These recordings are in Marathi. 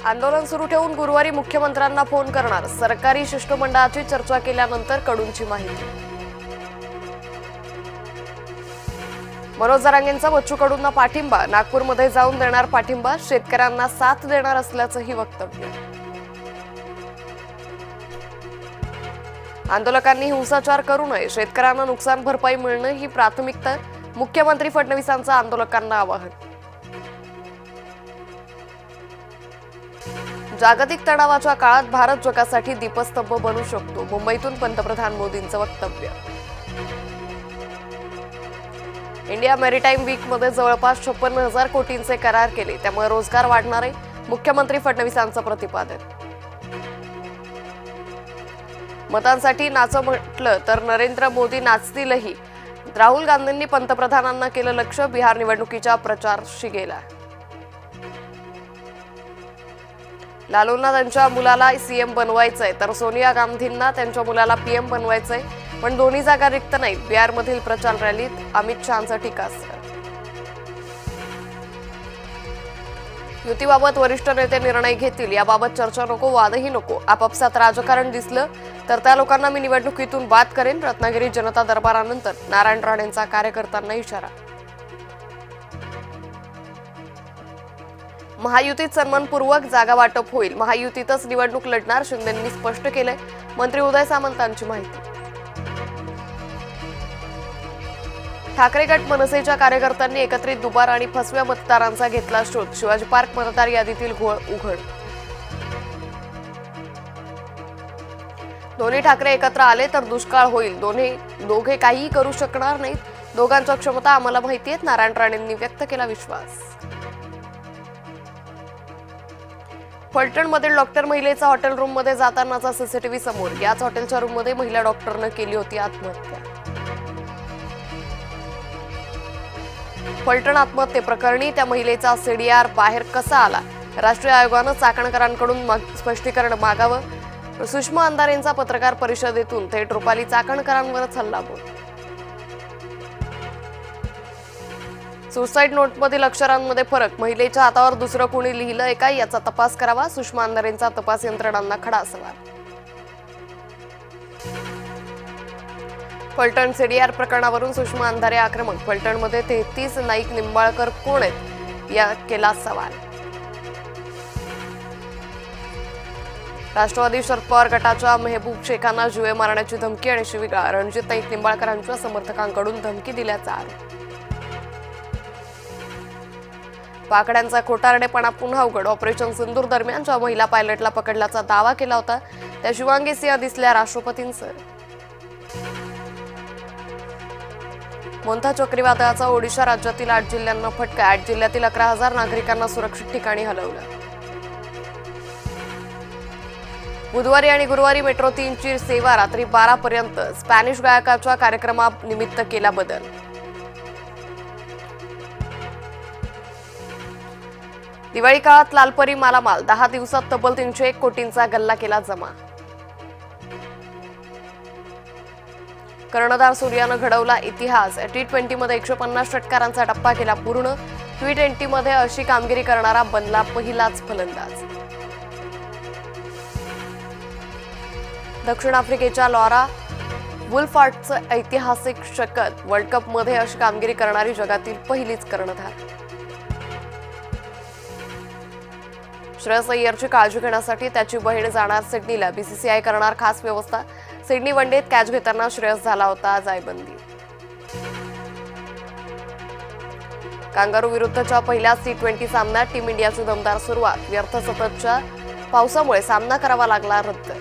आंदोलन सुरू ठेवून गुरुवारी मुख्यमंत्र्यांना फोन करणार, सरकारी शिष्टमंडळाची चर्चा केल्यानंतर कडूंची माहिती। मनोज जरांगेंचा बच्चू कडूंना पाठिंबा, नागपूरमध्ये जाऊन देणार पाठिंबा, शेतकऱ्यांना साथ देणार असल्याचंही वक्तव्य। आंदोलकांनी हिंसाचार करू नये, शेतकऱ्यांना नुकसान भरपाई मिळणं ही प्राथमिकता, मुख्यमंत्री फडणवीसांचं आंदोलकांना आवाहन। जागतिक तणावाच्या काळात भारत जगासाठी दीपस्तंभ बनू शकतो, मुंबईतून पंतप्रधान मोदींचं वक्तव्य। इंडिया मॅरिटाईम वीकमध्ये जवळपास 56,000 कोटींचे करार केले, त्यामुळे रोजगार वाढणार आहे, मुख्यमंत्री फडणवीसांचं प्रतिपादन। मतांसाठी नाचो म्हटलं तर नरेंद्र मोदी नाचतीलही, राहुल गांधींनी पंतप्रधानांना केलं लक्ष, बिहार निवडणुकीच्या प्रचार शिगेला। लालूंना त्यांच्या मुलाला सीएम बनवायचंय तर सोनिया गांधींना त्यांच्या मुलाला पीएम बनवायचंय, पण दोन्ही जागा रिक्त नाहीत, बिहारमधील प्रचार रॅलीत अमित शहांचं टीकास्त्र। युतीबाबत वरिष्ठ नेते निर्णय घेतील, याबाबत चर्चा नको, वादही नको, आपापसात राजकारण दिसलं तर त्या लोकांना मी निवडणुकीतून बाद करेन, रत्नागिरी जनता दरबारानंतर नारायण राणेंचा कार्यकर्त्यांना इशारा। महायुतीत सन्मानपूर्वक जागा वाटप होईल, महायुतीतच निवडणूक लढणार, शिंदेंनी स्पष्ट केलंय, मंत्री उदय सामंतांची माहिती। ठाकरे गट मनसेच्या कार्यकर्त्यांनी एकत्रित दुबार आणि फसव्या मतदारांचा घेतला शोध, शिवाजी पार्क मतदार यादीतील घोळ उघड। दोन्ही ठाकरे एकत्र आले तर दुष्काळ होईल, दोघे काहीही करू शकणार नाहीत, दोघांच्या क्षमता आम्हाला माहिती आहेत, नारायण राणेंनी व्यक्त केला विश्वास। फलटणमधील डॉक्टर महिलेचा हॉटेल रूममध्ये जातानाचा सीसीटीव्ही समोर, याच हॉटेलच्या रूममध्ये महिला डॉक्टरनं केली होती आत्महत्या। फलटण आत्महत्येप्रकरणी त्या महिलेचा सीडीआर बाहेर कसा आला, राष्ट्रीय आयोगानं चाकणकरांकडून स्पष्टीकरण मागावं, सुषमा अंधारेंचा पत्रकार परिषदेतून थेट रुपाली चाकणकरांवरच हल्लाबोल। सुसाईड नोटमधील अक्षरांमध्ये फरक, महिलेच्या हातावर दुसरं कोणी लिहिलंय का याचा तपास करावा, सुषमा अंधारेंचा तपास यंत्रणांना खडा सवाल। फलटण सीडीआर प्रकरणावरून सुषमा अंधारे आक्रमक, फलटणमध्ये 33 नाईक निंबाळकर कोण आहेत या केला सवाल। राष्ट्रवादी शरद पवार गटाच्या मेहबूब शेखांना जीवे मारण्याची धमकी आणि शिवीगाळ, रणजित नाईक निंबाळकरांच्या समर्थकांकडून धमकी दिल्याचा आरोप। पाकड्यांचा खोटारडेपणा पुन्हा उघड, ऑपरेशन सिंदूर दरम्यान ज्या महिला पायलटला पकडल्याचा दावा केला होता त्या शिवांगी सिंह दिसल्या राष्ट्रपतींसह। मोंथा चक्रीवादळाचा ओडिशा राज्यातील 8 जिल्ह्यांना फटका, 8 जिल्ह्यातील 11,000 नागरिकांना सुरक्षित ठिकाणी हलवलं। बुधवारी आणि गुरुवारी मेट्रो 3 ची सेवा रात्री 12 पर्यंत, स्पॅनिश गायकाच्या कार्यक्रमानिमित्त केला बदल। दिवाळी काळात लालपरी मालामाल, 10 दिवसात तब्बल 301 कोटींचा गल्ला केला जमा। कर्णधार सूर्यानं घडवला इतिहास, T20 मध्ये 150 षटकारांचा टप्पा केला पूर्ण, T20 मध्ये अशी कामगिरी करणारा बनला पहिलाच फलंदाज। दक्षिण आफ्रिकेच्या लॉरा वुल्फार्टचं ऐतिहासिक शतक, वर्ल्ड कप मध्ये अशी कामगिरी करणारी जगातील पहिलीच कर्णधार। श्रेयस अय्यरची काळजी घेण्यासाठी त्याची बहीण जाणार सिडनीला, बीसीसीआय करणार खास व्यवस्था, सिडनी वनडेत कॅच घेताना श्रेयस झाला होता जायबंदी। कांगारू विरुद्धच्या पहिल्याच T20 सामन्यात टीम इंडियाची दमदार सुरुवात, व्यर्थ सततच्या पावसामुळे सामना करावा लागला रद्द।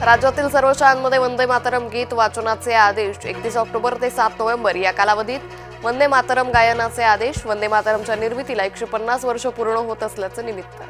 राज्यातील सर्व शाळांमध्ये वंदे मातरम गीत वाचनाचे आदेश, 31 ऑक्टोबर ते 7 नोव्हेंबर या कालावधीत वंदे मातरम गायनाचे आदेश, वंदे मातरमच्या निर्मितीला 150 वर्ष पूर्ण होत असल्याचं निमित्त।